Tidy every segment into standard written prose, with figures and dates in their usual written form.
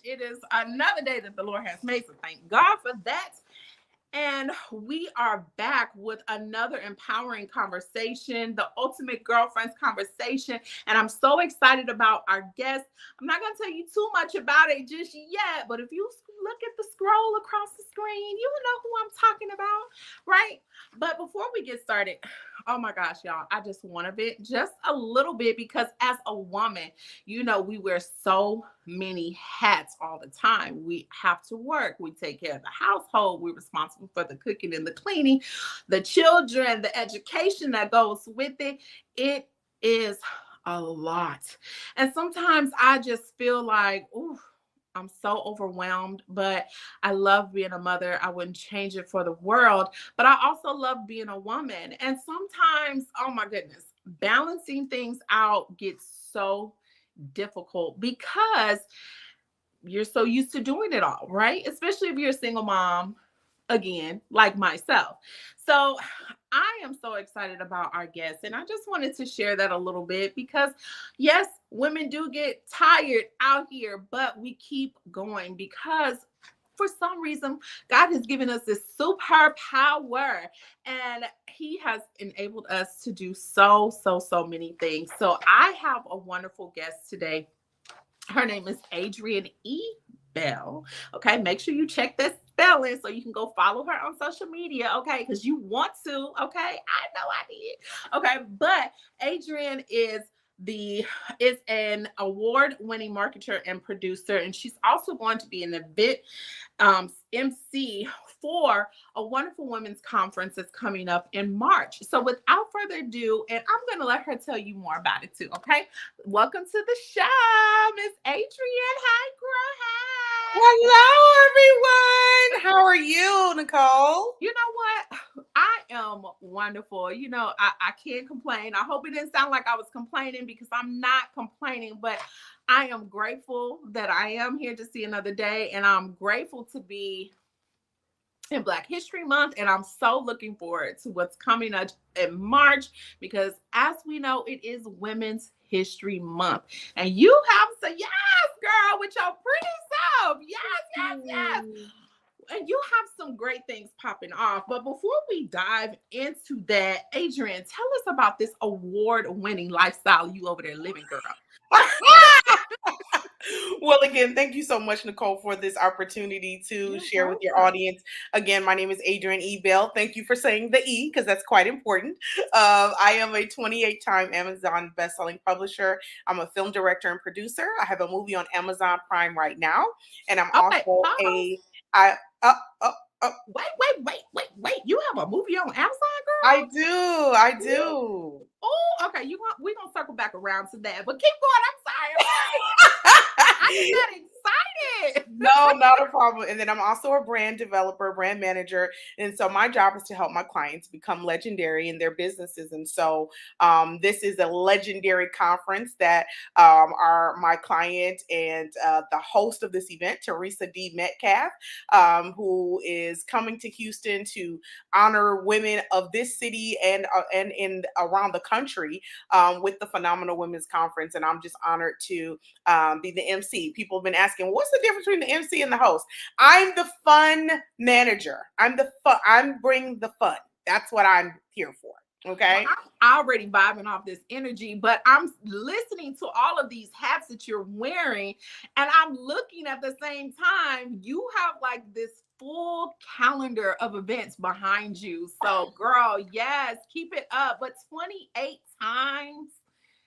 It is another day that the Lord has made, so thank God for that. And we are back with another empowering conversation, the ultimate girlfriends conversation. And I'm so excited about our guest. I'm not going to tell you too much about it just yet, but if you look at the scroll across the screen, you will know who I'm talking about, right? But before we get started, oh my gosh, y'all, I just want to vent just a little bit because as a woman, we wear so many hats all the time. We have to work. We take care of the household. We're responsible for the cooking and the cleaning, the children, the education that goes with it. It is a lot. And sometimes I just feel like, ooh, I'm so overwhelmed, but I love being a mother. I wouldn't change it for the world, but I also love being a woman. And sometimes, oh my goodness, balancing things out gets so difficult because you're so used to doing it all, right? Especially if you're a single mom, again, like myself. So I am so excited about our guests, and I just wanted to share that a little bit because, yes, women do get tired out here, but we keep going because for some reason, God has given us this super power, and He has enabled us to do so many things. So I have a wonderful guest today. Her name is Adrienne E. Bell. Okay, make sure you check this spelling so you can go follow her on social media. Okay, because you want to. Okay, I know I did. Okay, but Adrienne is an award-winning marketer and producer, and she's also going to be an event MC for a wonderful women's conference that's coming up in March. So without further ado, and I'm going to let her tell you more about it too, okay? Welcome to the show, Miss Adrienne. Hi, girl. Hi. Hello, everyone. How are you, Nicole? You know what? I am wonderful. I can't complain. I hope it didn't sound like I was complaining because I'm not complaining, but I am grateful that I am here to see another day. And I'm grateful to be in Black History Month. And I'm so looking forward to what's coming up in March because, as we know, it is Women's History Month. And you have some, yes, girl, with your pretty self. Yes. And you have some great things popping off. But before we dive into that, Adrienne, tell us about this award-winning lifestyle you over there living, girl. Well, again, thank you so much, Nicole, for this opportunity to You're share with your welcome. audience. Again, my name is Adrienne E. Bell. Thank you for saying the E because that's quite important. I am a 28-time Amazon bestselling publisher. I'm a film director and producer. I have a movie on Amazon Prime right now, and I'm Okay, also pause. a I. Uh, uh, uh, Wait. You have a movie on Amazon, I do. I girl? do. Oh, okay. We're gonna circle back around to that. But keep going. I'm sorry. I just got excited. No, not a problem. And then I'm also a brand developer, brand manager. And so my job is to help my clients become legendary in their businesses. And so this is a legendary conference that are my client and the host of this event, Teresa D. Metcalf, who is coming to Houston to honor women of this city and in around the country with the Phenomenal Women's Conference. And I'm just honored to be the MC. People have been asking, what's the difference between the MC and the host? I'm the fun manager. I'm bringing the fun. That's what I'm here for. Well, Okay. I'm already vibing off this energy, but I'm listening to all of these hats that you're wearing, and I'm looking at the same time. You have like this full calendar of events behind you. So, girl, yes, keep it up. But 28 times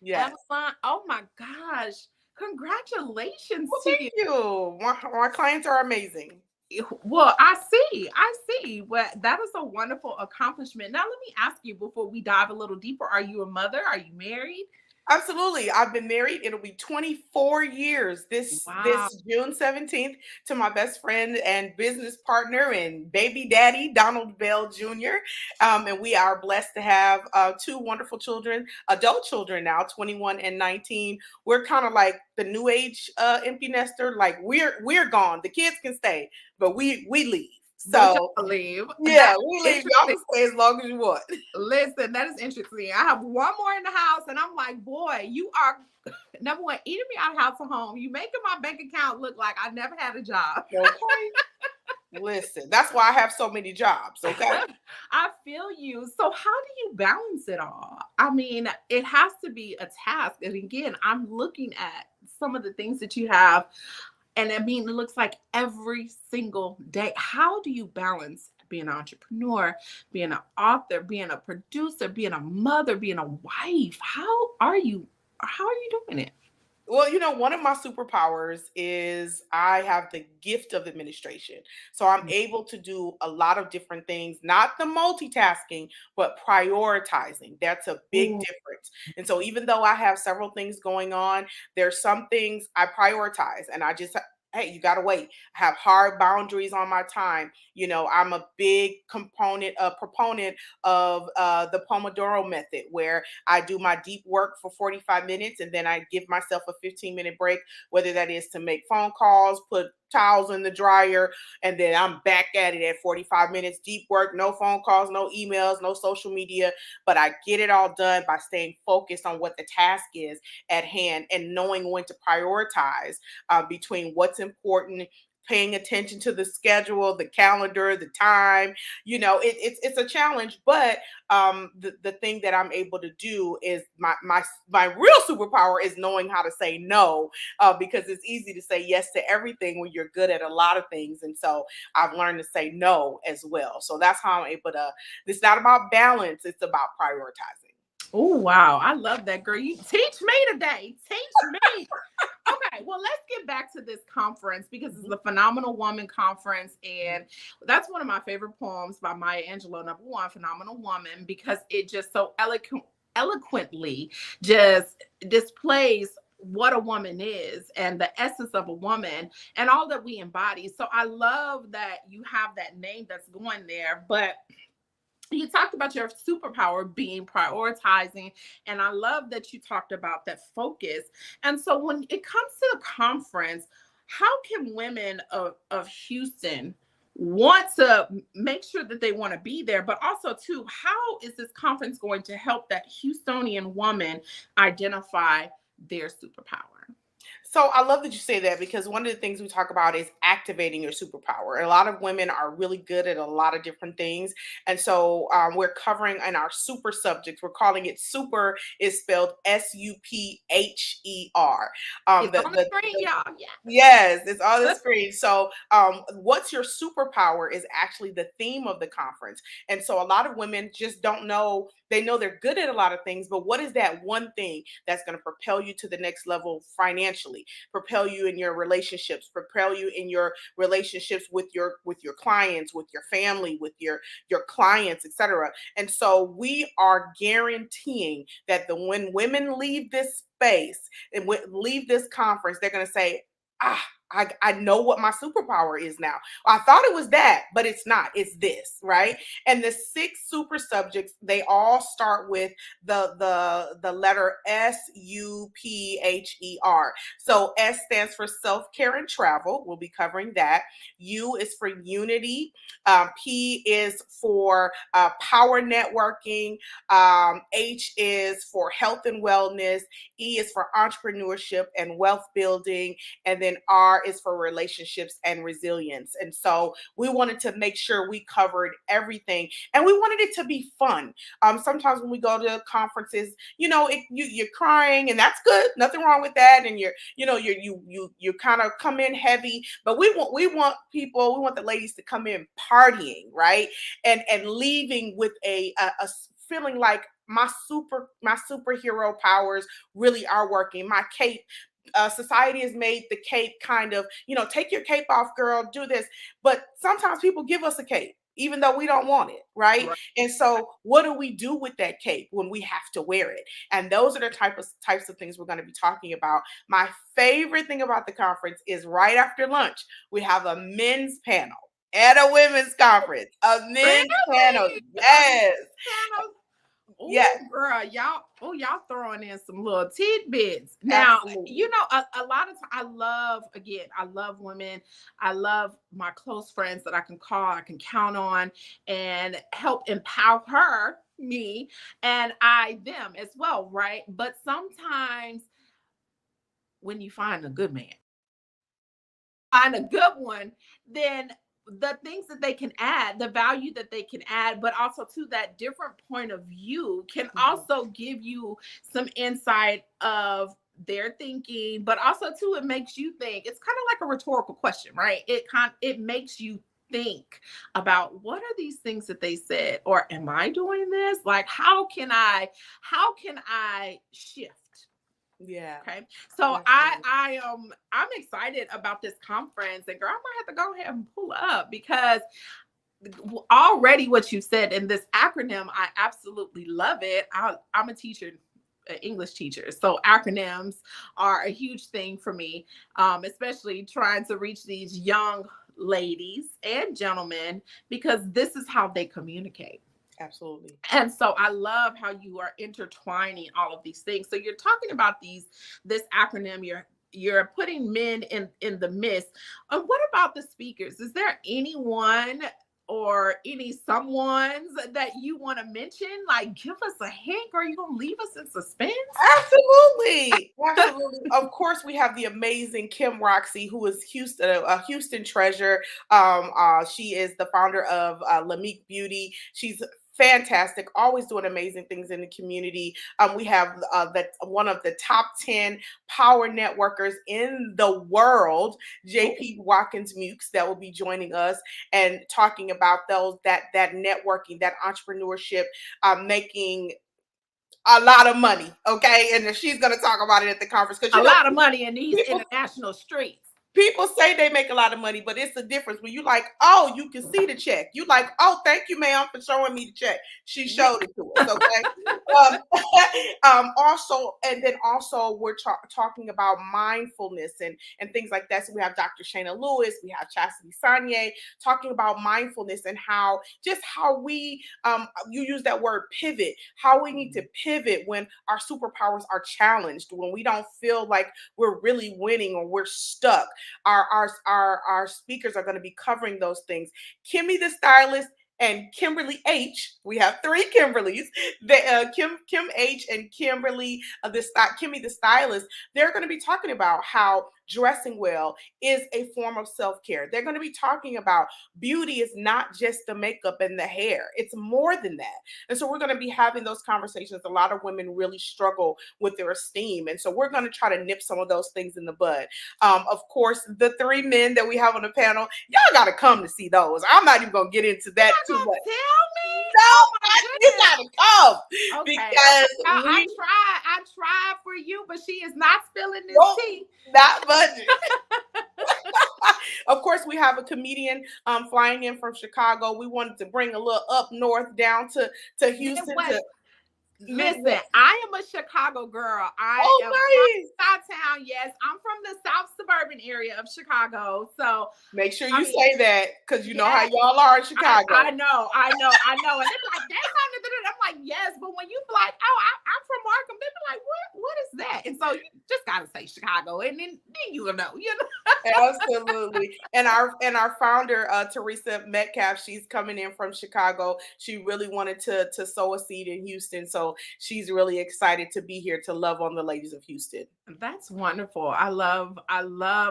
Yes. Amazon. Oh my gosh. Congratulations Well, to thank you. you. My clients are amazing. Well, I see. Well, that is a wonderful accomplishment. Now, let me ask you before we dive a little deeper: are you a mother? Are you married? Absolutely. I've been married. It'll be 24 years Wow. this June 17th to my best friend and business partner and baby daddy, Donald Bell Jr. And we are blessed to have two wonderful children, adult children now, 21 and 19. We're kind of like the new age empty nester. Like we're gone. The kids can stay, but we leave. But So y'all leave. yeah, That we is leave. Y'all interesting. can stay as long as you want. Listen, that is interesting. I have one more in the house, and I'm like, boy, you are number one, eating me out of house and home. You making my bank account look like I never had a job. Okay. Listen, that's why I have so many jobs. Okay. I feel you. So, how do you balance it all? I mean, it has to be a task. And again, I'm looking at some of the things that you have, and I mean, it looks like every single day. How do you balance being an entrepreneur, being an author, being a producer, being a mother, being a wife? How are you doing it? Well, one of my superpowers is I have the gift of administration. So I'm able to do a lot of different things, not the multitasking, but prioritizing. That's a big Ooh. difference. And so even though I have several things going on, there's some things I prioritize and I just hey, you got to wait. I have hard boundaries on my time. I'm a big proponent of the Pomodoro method where I do my deep work for 45 minutes and then I give myself a 15-minute break, whether that is to make phone calls, put towels in the dryer, and then I'm back at it at 45 minutes, deep work, no phone calls, no emails, no social media, but I get it all done by staying focused on what the task is at hand and knowing when to prioritize between what's important, paying attention to the schedule, the calendar, the time. It's a challenge, but the thing that I'm able to do is my real superpower is knowing how to say no, because it's easy to say yes to everything when you're good at a lot of things, and so I've learned to say no as well. So that's how I'm able to. It's not about balance; it's about prioritizing. Oh, wow. I love that, girl. You teach me today. Teach me. Okay, well, let's get back to this conference because it's Mhm. the Phenomenal Woman Conference. And that's one of my favorite poems by Maya Angelou, number one, Phenomenal Woman, because it just so eloquently just displays what a woman is and the essence of a woman and all that we embody. So I love that you have that name that's going there. But you talked about your superpower being prioritizing, and I love that you talked about that focus. And so when it comes to the conference, how can women of Houston want to make sure that they want to be there, but also too, how is this conference going to help that Houstonian woman identify their superpower? So I love that you say that because one of the things we talk about is activating your superpower. A lot of women are really good at a lot of different things. And so we're covering in our super subjects, we're calling it super is spelled SUPHER. It's on the screen, y'all. Yeah. Yes, it's on the screen. So, what's your superpower is actually the theme of the conference. And so, a lot of women just don't know. They know they're good at a lot of things, but what is that one thing that's going to propel you to the next level financially, propel you in your relationships, propel you in your relationships with your clients, with your family, with your clients, etc. And so, we are guaranteeing that when women leave this space and leave this conference, they're going to say, ah, I know what my superpower is now. I thought it was that, but it's not. It's this, right? And the six super subjects, they all start with the letter SUPHER. So S stands for self-care and travel. We'll be covering that. U is for unity. P is for power networking. H is for health and wellness. E is for entrepreneurship and wealth building, and then R is for relationships and resilience. And so we wanted to make sure we covered everything, and we wanted it to be fun. Sometimes when we go to conferences, you're crying, and that's good, nothing wrong with that, and you kind of come in heavy, but we want the ladies to come in partying, right, and leaving with a feeling like my superhero powers really are working. My cape, society has made the cape kind of, take your cape off, girl, do this. But sometimes people give us a cape, even though we don't want it, right? Right. And so, what do we do with that cape when we have to wear it? And those are the types of things we're going to be talking about. My favorite thing about the conference is right after lunch, we have a men's panel at a women's conference, a men's panel. Really? Yes. Channels? Yes, girl, y'all throwing in some little tidbits. Now, absolutely. a lot of times I love women. I love my close friends that I can call, I can count on, and help empower me and I them as well, right? But sometimes when you find a good man, find a good one, then the things that they can add, the value that they can add, but also to that different point of view can Mhm. also give you some insight of their thinking, but also too, it makes you think. It's kind of like a rhetorical question, right? It makes you think about what are these things that they said, or am I doing this? Like, how can I shift? Yeah, Okay. So absolutely. I'm excited about this conference, and girl, I might have to go ahead and pull up because already what you said in this acronym, I absolutely love it. I'm a teacher, an English teacher, so acronyms are a huge thing for me, especially trying to reach these young ladies and gentlemen because this is how they communicate. Absolutely. And so I love how you are intertwining all of these things. So you're talking about this acronym, you're putting men in the midst. What about the speakers? Is there anyone or any someones that you want to mention? Like, give us a hint, or are you gonna leave us in suspense? Absolutely. Absolutely. Of course, we have the amazing Kim Roxy, who is Houston, a Houston treasure. She is the founder of Lamique Beauty. She's fantastic, always doing amazing things in the community. We have one of the top 10 power networkers in the world, Oh, JP Watkins Mukes, that will be joining us and talking about that networking, that entrepreneurship, making a lot of money, okay? And she's gonna talk about it at the conference because a lot of money in these people international streets. people say they make a lot of money, but it's the difference when you like, oh, you can see the check. You like, oh, thank you, ma'am, for showing me the check. She Yeah. showed it to us, okay? Um, also, and then also we're talking about mindfulness and things like that. So we have Dr. Shayna Lewis, we have Chastity Sanye talking about mindfulness and how we you use that word pivot, how we need to pivot when our superpowers are challenged, when we don't feel like we're really winning or we're stuck. Our speakers are going to be covering those things. Kimmy the stylist and Kimberly H. We have three Kimberlys. Kim H. and Kimberly Kimmy the stylist. They're going to be talking about how dressing well is a form of self-care. They're going to be talking about beauty is not just the makeup and the hair. It's more than that. And so we're going to be having those conversations. A lot of women really struggle with their esteem. And so we're going to try to nip some of those things in the bud. Of course, the three men that we have on the panel, y'all got to come to see those. I'm not even going to get into You're that not too gonna much. tell me? Oh No, my you goodness. got to come Okay, okay. because we I tried for you, but she is not spilling this don't tea. not budget. Of course, we have a comedian flying in from Chicago. We wanted to bring a little up north down to Houston Midwest. to Listen, Midwest. I am a Chicago girl. I Oh, am from nice. Southtown. Yes, I'm from the South suburban area of Chicago. So, Make sure I you mean, say that because you know how yes, y'all are in I, Chicago. I know, I know, I know. And they be like, that's not the. I'm like, yes, but when you be like, oh, I'm from Markham, they be like, what is that? And so you just gotta say Chicago, and then you will know, you know. Absolutely. And our founder, Teresa Metcalf, she's coming in from Chicago. She really wanted to sow a seed in Houston. So she's really excited to be here to love on the ladies of Houston. That's wonderful. I love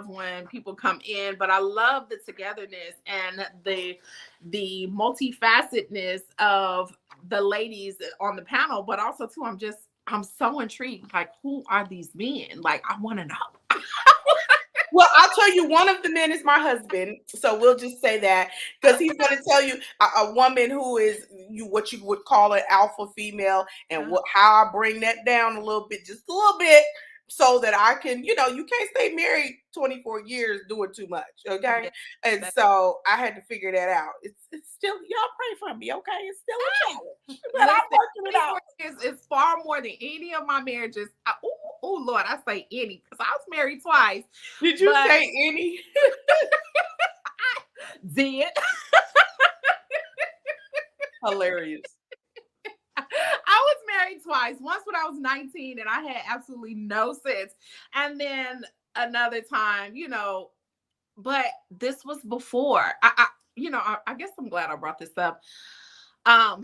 when people come in, but I love the togetherness and the multifacetedness of the ladies on the panel, but also too I'm so intrigued. Like, who are these men? Like, I want to know. Well, I'll tell you, one of the men is my husband. So we'll just say that because he's going to tell you a woman who is what you would call an alpha female and how I bring that down a little bit, just a little bit, so that I can, you can't stay married 24 years doing too much. Okay. Yeah, And that- so I had to figure that out. It's still, y'all pray for me. Okay. It's still a challenge, but I'm Listen, working it out. 24 years is far more than any of my marriages. Oh Lord, I say any because I was married twice, Did you but say any? did Hilarious. I was married twice. Once when I was 19 and I had absolutely no sense. And then another time, but this was before. I guess I'm glad I brought this up. Um,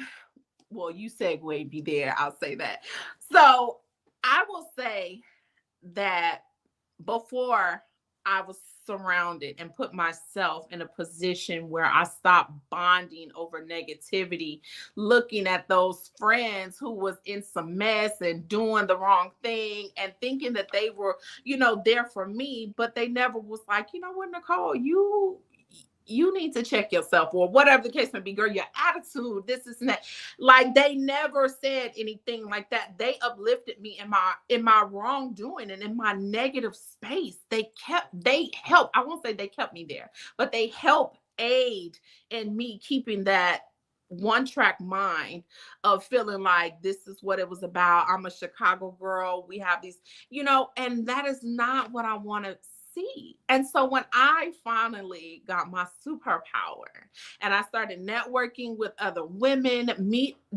well, you segued me there. I'll say that. So I will say that before I was surrounded and put myself in a position where I stopped bonding over negativity, looking at those friends who was in some mess and doing the wrong thing and thinking that they were, there for me, but they never was like, you know what, Nicole, you need to check yourself, or whatever the case may be, girl, your attitude, this is that. Like, they never said anything like that. They uplifted me in my wrongdoing and in my negative space. They helped. I won't say they kept me there, but they helped aid in me keeping that one track mind of feeling like this is what it was about. I'm a Chicago girl. We have these, and that is not what I want to see. And so when I finally got my superpower and I started networking with other women,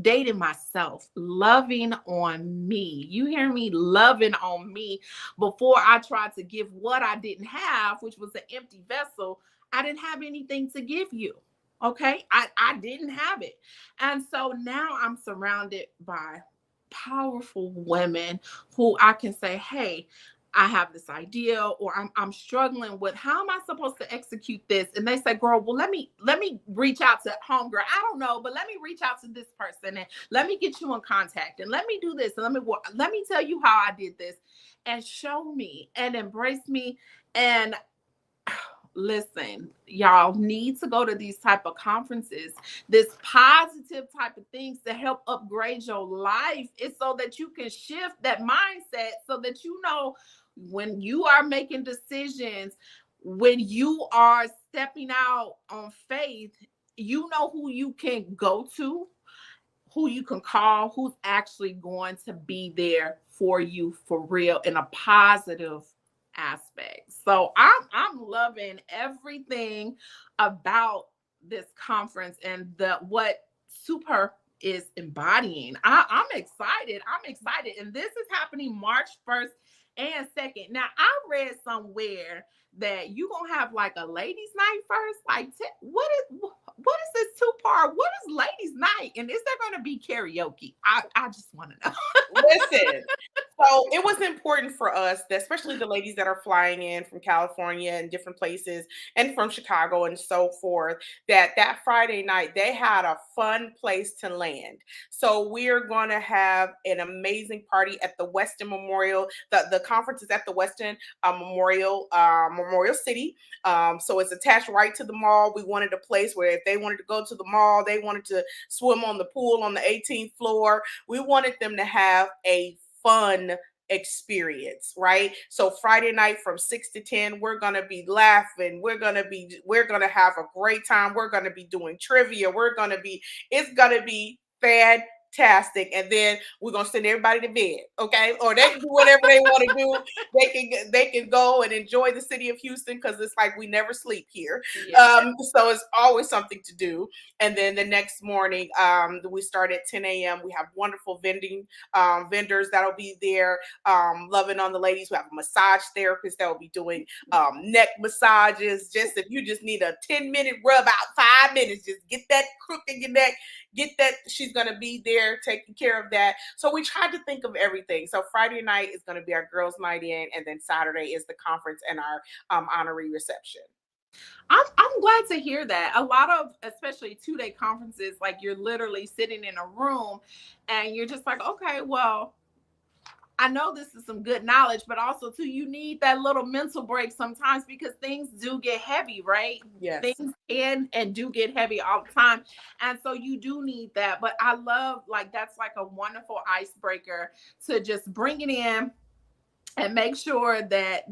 dating myself, loving on me. You hear me? Loving on me before I tried to give what I didn't have, which was an empty vessel. I didn't have anything to give you. Okay. I didn't have it. And so now I'm surrounded by powerful women who I can say, hey, I have this idea, or I'm struggling with, how am I supposed to execute this? And they say, girl, well, let me reach out to homegirl. I don't know, but let me reach out to this person and let me get you in contact and let me do this and let me tell you how I did this, and show me and embrace me. And listen, y'all need to go to these type of conferences, this positive type of things to help upgrade your life. It's so that you can shift that mindset, so that when you are making decisions, when you are stepping out on faith, you know who you can go to, who you can call, who's actually going to be there for you for real in a positive aspect. So I'm loving everything about this conference and what SupHER is embodying. I'm excited. I'm excited. And this is happening March 1st and 2nd. Now, I read somewhere that you gonna have like a ladies' night first. Like, what is this two-part? What is ladies' night? And is there gonna be karaoke? I just want to know. Listen, so it was important for us, especially the ladies that are flying in from California and different places and from Chicago and so forth, that Friday night they had a fun place to land. So we're going to have an amazing party at the Weston Memorial. The conference is at the Weston Memorial City. So it's attached right to the mall. We wanted a place where if they wanted to go to the mall, they wanted to swim on the pool on the 18th floor. We wanted them to have a fun experience, right? So Friday night from 6 to 10, we're going to be laughing. We're going to have a great time. We're going to be doing trivia. It's going to be fantastic. And then we're going to send everybody to bed. Okay. Or they can do whatever they want to do. They can go and enjoy the city of Houston, because it's like we never sleep here. Yeah. So it's always something to do. And then the next morning, we start at 10 a.m. We have wonderful vendors that'll be there, loving on the ladies. We have a massage therapist that will be doing neck massages. Just if you just need a 10-minute rub out, 5 minutes, just get that crook in your neck, get that. She's going to be there taking care of that. So we tried to think of everything. So Friday night is going to be our girls' night in, and then Saturday is the conference and our honorary reception. I'm glad to hear that. A lot of, especially 2-day conferences, like you're literally sitting in a room and you're just like, okay, well, I know this is some good knowledge, but also too, you need that little mental break sometimes, because things do get heavy, right? Yes. Things can and do get heavy all the time. And so you do need that. But I love, like, that's like a wonderful icebreaker to just bring it in and make sure that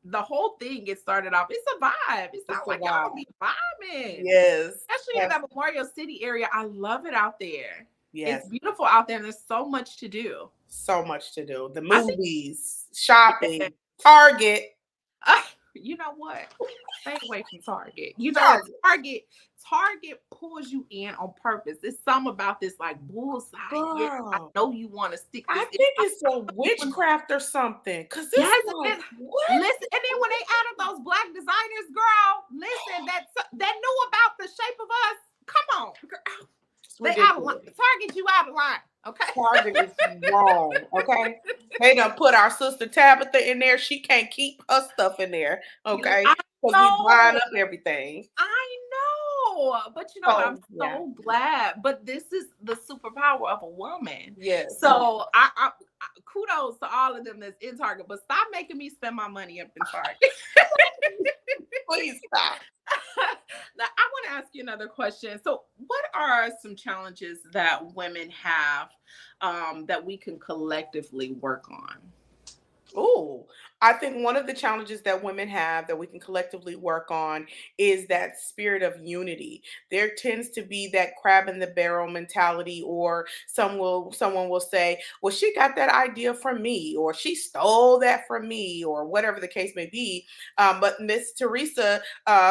the whole thing gets started off. It's a vibe. It sounds like y'all be vibing. Yes. Especially in that Memorial City area. I love it out there. Yes. It's beautiful out there, and there's so much to do. So much to do. The movies, shopping, Target. You know what? Stay away from Target. You know what? Target. Target pulls you in on purpose. It's something about this like bullseye. Yeah, I Girl, know you want to stick I this. think it's a witchcraft or something. Cause it's Yes, like, and what? listen, and then when they added those black designers, girl, listen, that knew about the shape of us. Come on, girl. It's They out of line. ridiculous. Target you out of line. Okay. Target is wrong. Okay. They done put our sister Tabitha in there. She can't keep her stuff in there. Okay. I Because we buying know. up everything. I know. But you know, I'm Oh, yeah. so glad. But this is the superpower of a woman. Yes. So I kudos to all of them that's in Target. But stop making me spend my money up in Target. Please stop. Now, I want to ask you another question. So, what are some challenges that women have that we can collectively work on? Oh, I think one of the challenges that women have that we can collectively work on is that spirit of unity. There tends to be that crab in the barrel mentality, or someone will say, "Well, she got that idea from me," or "She stole that from me," or whatever the case may be. But Miss Teresa,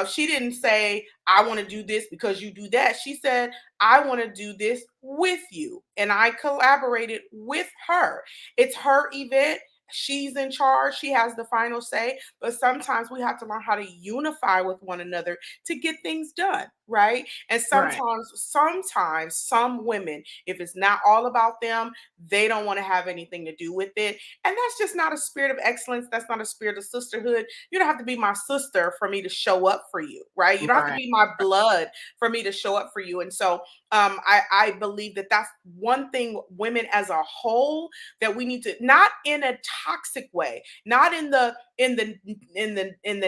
she didn't say, "I want to do this because you do that." She said, "I want to do this with you," and I collaborated with her. It's her event. She's in charge. She has the final say. But sometimes we have to learn how to unify with one another to get things done, right? And Right. sometimes some women, if it's not all about them, they don't want to have anything to do with it. And that's just not a spirit of excellence. That's not a spirit of sisterhood. You don't have to be my sister for me to show up for you, right? You don't have to Right. be my blood for me to show up for you. And so I believe that that's one thing women as a whole that we need to, not in a toxic way, not in the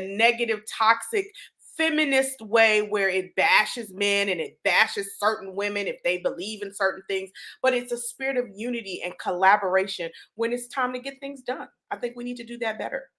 negative toxic feminist way where it bashes men and it bashes certain women if they believe in certain things, but it's a spirit of unity and collaboration when it's time to get things done. I think we need to do that better.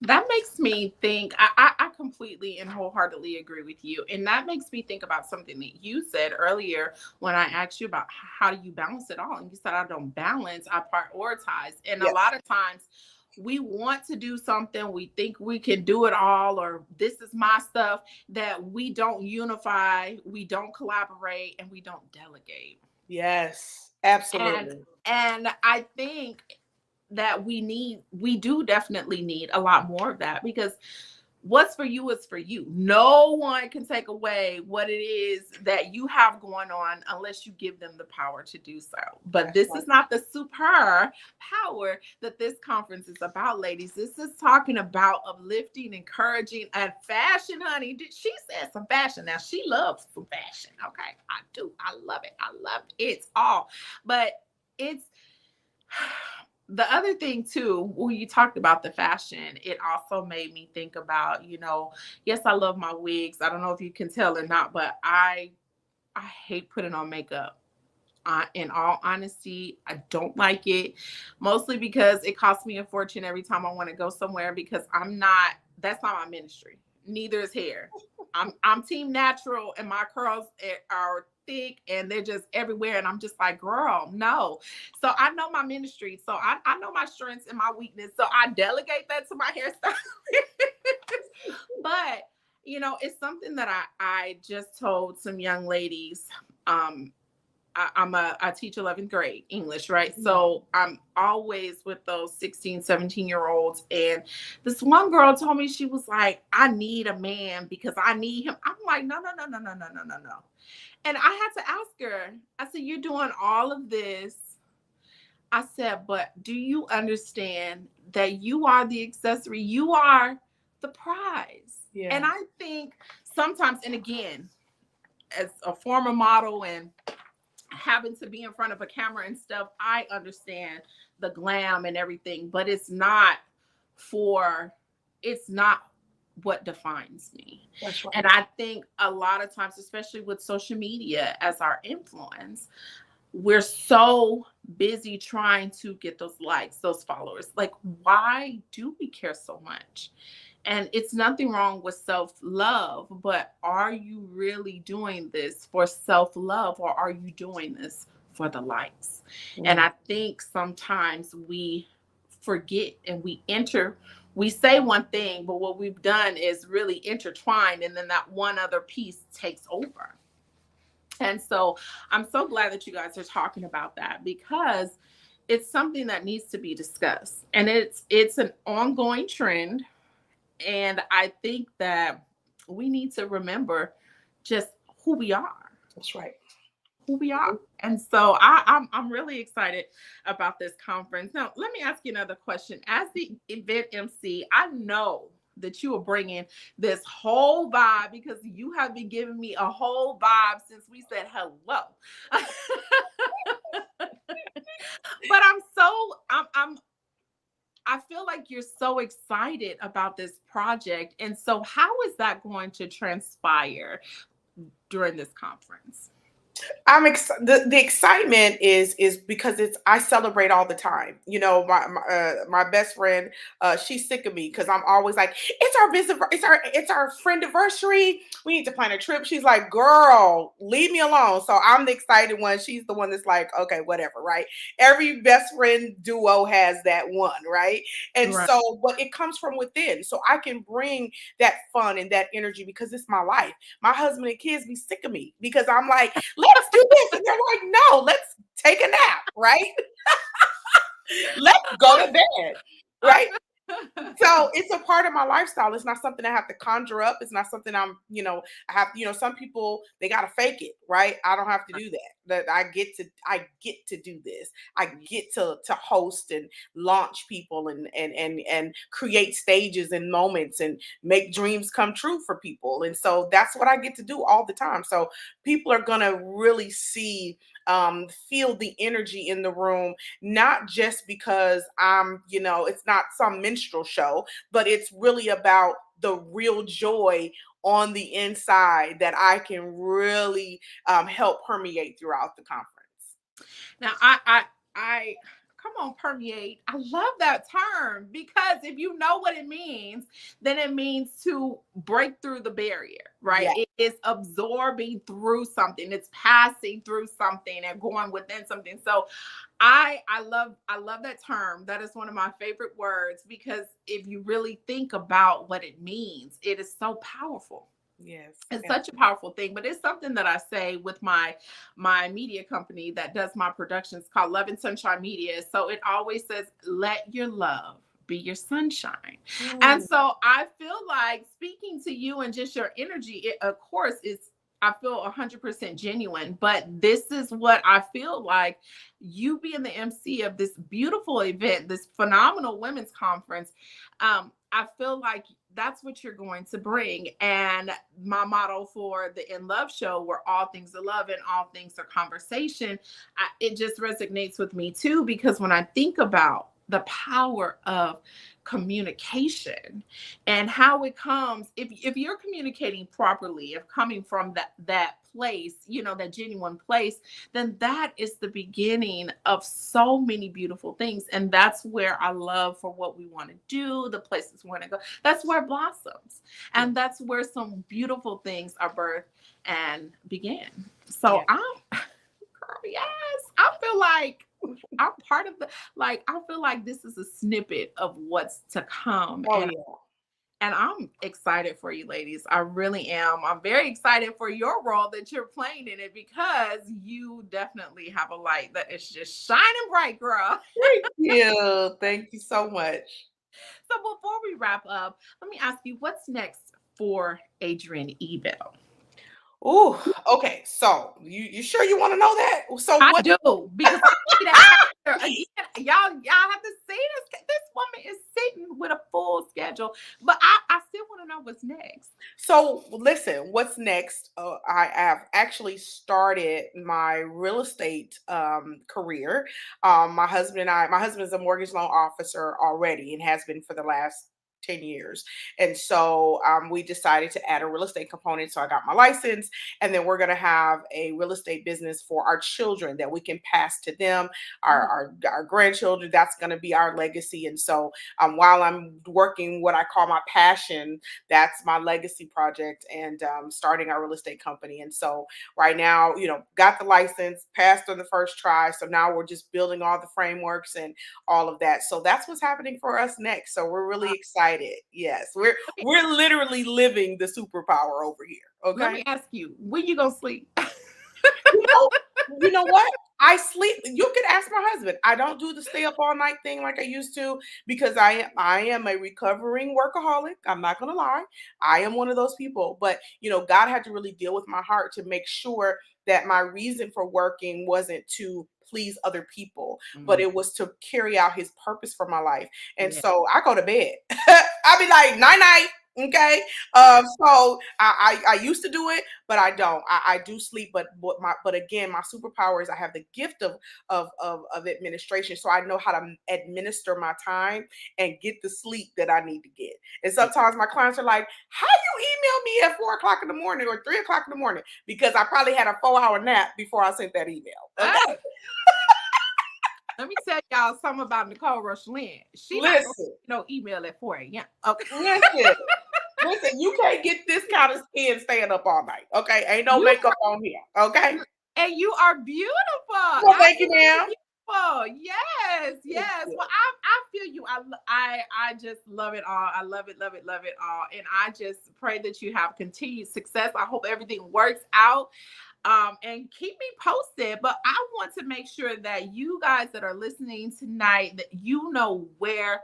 That makes me think, I completely and wholeheartedly agree with you. And that makes me think about something that you said earlier when I asked you about how do you balance it all. And you said, I don't balance, I prioritize. And a Yes. lot of times we want to do something, we think we can do it all, or this is my stuff, that we don't unify, we don't collaborate, and we don't delegate. Yes. And Absolutely. I think that we do definitely need a lot more of that, because what's for you is for you. No one can take away what it is that you have going on unless you give them the power to do so. But That's this right. is not the super power that this conference is about, ladies. This is talking about uplifting, encouraging, and fashion, honey. She said some fashion. Now, she loves some fashion. Okay, I do. I love it. I love it all. But it's the other thing too, when you talked about the fashion, it also made me think about, yes, I love my wigs. I don't know if you can tell or not, but I hate putting on makeup. In all honesty, I don't like it, mostly because it costs me a fortune every time I want to go somewhere, because that's not my ministry. Neither is hair. I'm team natural, and my curls are thick and they're just everywhere. And I'm just like, girl, no. So I know my ministry. So I know my strengths and my weakness. So I delegate that to my hairstylist. But it's something that I just told some young ladies. I teach 11th grade English, right? So I'm always with those 16, 17-year-olds. And this one girl told me, she was like, I need a man because I need him. I'm like, no, no, no, no, no, no, no, no, no. And I had to ask her, I said, you're doing all of this. I said, but do you understand that you are the accessory? You are the prize. Yeah. And I think sometimes, and again, as a former model and having to be in front of a camera and stuff, I understand the glam and everything, but it's not what defines me. That's right. And I think a lot of times, especially with social media as our influence, we're so busy trying to get those likes, those followers. Like, why do we care so much? And it's nothing wrong with self-love, but are you really doing this for self-love, or are you doing this for the likes? And I think sometimes we forget, and we enter we say one thing, but what we've done is really intertwined, and then that one other piece takes over. And so I'm so glad that you guys are talking about that, because it's something that needs to be discussed, and it's an ongoing trend. And I think that we need to remember just who we are, That's right. who we are. And so I'm really excited about this conference. Now, let me ask you another question. As the event MC, I know that you are bringing this whole vibe, because you have been giving me a whole vibe since we said hello. But I feel like you're so excited about this project. And so how is that going to transpire during this conference? The excitement is because it's I celebrate all the time. You know, my best friend, she's sick of me because I'm always like, it's our visit, it's our friend anniversary. We need to plan a trip. She's like, girl, leave me alone. So I'm the excited one. She's the one that's like, okay, whatever, right? Every best friend duo has that one, right? And Right. so, but it comes from within, so I can bring that fun and that energy because it's my life. My husband and kids be sick of me because I'm like, let's do this. And they're like, no, let's take a nap, right? Let's go to bed, right? So it's a part of my lifestyle. It's not something I have to conjure up. It's not something I have, some people, they got to fake it, right? I don't have to do that. That I get to do this. I get to host and launch people and create stages and moments and make dreams come true for people. And so that's what I get to do all the time. So people are going to really feel the energy in the room, not just because it's not some minstrel show, but it's really about the real joy on the inside that I can really help permeate throughout the conference. Now, I come on, permeate. I love that term, because if you know what it means, then it means to break through the barrier, right? Yeah. It is absorbing through something. It's passing through something and going within something. So I love that term. That is one of my favorite words, because if you really think about what it means, it is so powerful. Yes. It's Yeah. such a powerful thing. But it's something that I say with my media company that does my productions, called Love and Sunshine Media. So it always says, let your love be your sunshine. And Mm. so I feel like speaking to you and just your energy, it, of course, is, I feel 100% genuine, but this is what I feel like, you being the MC of this beautiful event, this phenomenal women's conference. I feel like that's what you're going to bring. And my motto for the In Love show, where all things are love and all things are conversation, it just resonates with me too, because when I think about the power of communication and how it comes, if you're communicating properly, if coming from that place, that genuine place, then that is the beginning of so many beautiful things. And that's where I love for what we want to do, the places we want to go. That's where it blossoms. And that's where some beautiful things are birthed and begin. So Yeah. girl, yes, I feel like I'm part of I feel like this is a snippet of what's to come. Oh And yeah. I'm excited for you ladies. I really am. I'm very excited for your role that you're playing in it, because you definitely have a light that is just shining bright, girl. Thank you. Thank you so much. So before we wrap up, let me ask you, what's next for Adrienne Ebel? Ooh, okay. So you sure you want to know that? So I what? do, because I see that calendar again. Y'all have to see this. This woman is sitting with a full schedule, but I still want to know what's next. So listen, what's next? I have actually started my real estate career. My husband is a mortgage loan officer already and has been for the last 10 years. And so we decided to add a real estate component. So I got my license, and then we're going to have a real estate business for our children that we can pass to them, our grandchildren. That's going to be our legacy. And so while I'm working what I call my passion, that's my legacy project, and starting our real estate company. And so right now, got the license, passed on the first try. So now we're just building all the frameworks and all of that. So that's what's happening for us next. So we're really excited. Yes, we're literally living the superpower over here. Okay. Let me ask you, when you gonna sleep? You know, you know what? I sleep. You can ask my husband. I don't do the stay up all night thing like I used to, because I am a recovering workaholic. I'm not gonna lie. I am one of those people. But God had to really deal with my heart to make sure that my reason for working wasn't to please other people, but it was to carry out his purpose for my life. And so I go to bed. I be like, night night. Okay. So I used to do it, but I don't. I do sleep, but again, my superpower is I have the gift of administration. So I know how to administer my time and get the sleep that I need to get. And sometimes my clients are like, how you email me at 4 o'clock in the morning or 3 o'clock in the morning? Because I probably had a 4-hour nap before I sent that email. Okay. Let me tell y'all something about Nicole Rochelle. She no email at 4 a.m. Okay. Listen, you can't get this kind of skin staying up all night. Okay. Ain't no makeup on here. Okay. And you are beautiful. Well, thank you, ma'am. Beautiful. Yes. Well, I feel you. I just love it all. I love it all. And I just pray that you have continued success. I hope everything works out. And keep me posted. But I want to make sure that you guys that are listening tonight, that you know where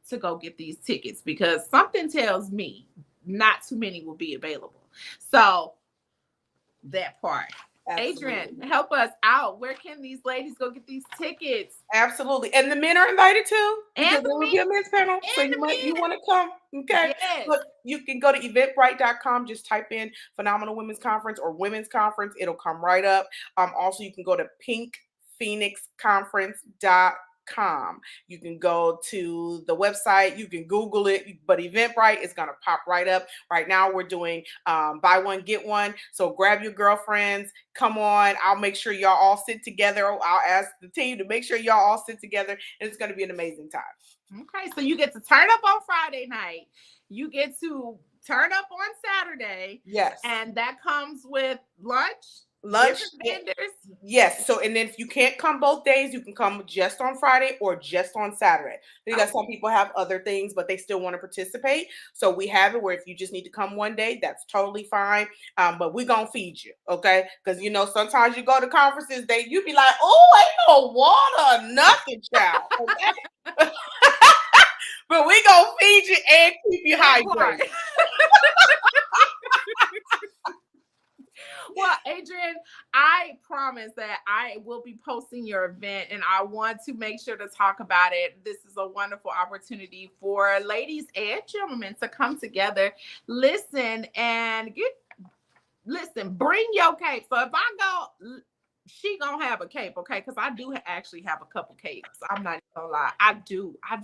to go get these tickets, because something tells me not too many will be available. So that part. Absolutely. Adrienne, help us out. Where can these ladies go get these tickets? Absolutely. And the men are invited too. And because there will be a men's panel. So you want to come. Okay. Yes. Look, you can go to eventbrite.com. Just type in Phenomenal Women's Conference or Women's Conference. It'll come right up. Also, you can go to pinkphoenixconference.com. You can go to the website, you can Google it, but Eventbrite is going to pop right up. Right now we're doing buy one get one, so grab your girlfriends, come on. I'll make sure y'all all sit together. I'll ask the team to make sure y'all all sit together, and it's going to be an amazing time. Okay, so you get to turn up on Friday night, you get to turn up on Saturday, yes, and that comes with lunch vendors. Yes. So, and then if you can't come both days, you can come just on Friday or just on Saturday, because some people have other things, but they still want to participate. So we have it where if you just need to come one day, that's totally fine. But we're gonna feed you, okay? Because sometimes you go to conferences, you be like, oh, ain't no water or nothing, child. Okay? But we gonna feed you and keep you hydrated. Well, Adrienne, I promise that I will be posting your event, and I want to make sure to talk about it. This is a wonderful opportunity for ladies and gentlemen to come together, listen, bring your cape. So if I go, she gonna have a cape, okay? Because I do actually have a couple capes. I'm not even gonna lie. I do. I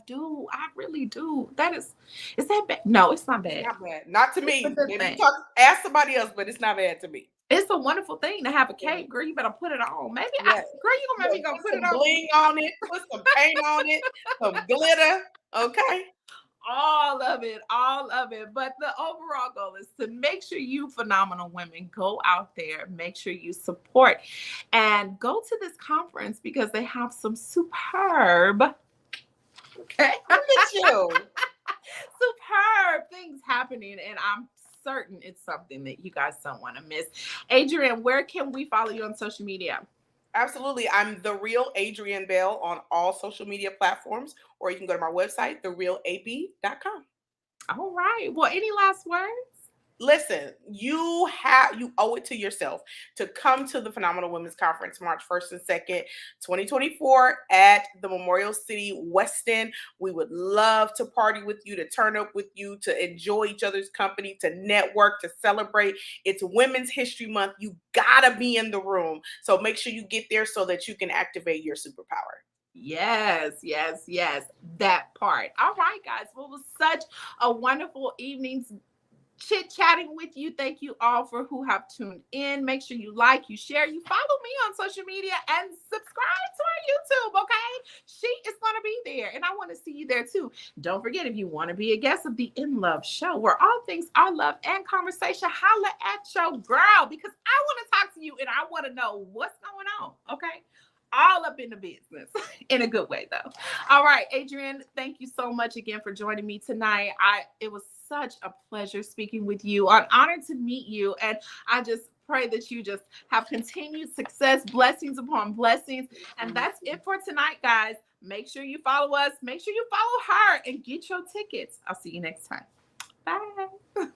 really do. Is that bad? No, it's not bad. Not bad. Not to me. Ask somebody else, but it's not bad to me. It's a wonderful thing to have a cape, girl. You better put it on. Maybe, girl, you gonna make me go put it on. Bling on it, put some paint on it, some glitter. Okay. All of it. But the overall goal is to make sure you phenomenal women go out there, make sure you support, and go to this conference because they have some superb. Okay. Look at you. Superb things happening, and I'm certain it's something that you guys don't want to miss. Adrienne, where can we follow you on social media? Absolutely. I'm The Real Adrienne Bell on all social media platforms, or you can go to my website, therealab.com. All right. Well, any last words? Listen, you owe it to yourself to come to the Phenomenal Women's Conference March 1st and 2nd, 2024 at the Memorial City West End. We would love to party with you, to turn up with you, to enjoy each other's company, to network, to celebrate. It's Women's History Month. You gotta be in the room. So make sure you get there so that you can activate your superpower. Yes, yes, yes. That part. All right, guys. Well, it was such a wonderful evening chit-chatting with you. Thank you all for who have tuned in. Make sure you like, you share, you follow me on social media, and subscribe to our YouTube, okay? She is going to be there, and I want to see you there too. Don't forget, if you want to be a guest of the In Love Show, where all things are love and conversation, holla at your girl, because I want to talk to you and I want to know what's going on, okay? All up in the business in a good way, though. All right, Adrienne, thank you so much again for joining me tonight. It was such a pleasure speaking with you. I'm honored to meet you, and I just pray that you just have continued success, blessings upon blessings. And that's it for tonight, guys. Make sure you follow us. Make sure you follow her and get your tickets. I'll see you next time. Bye.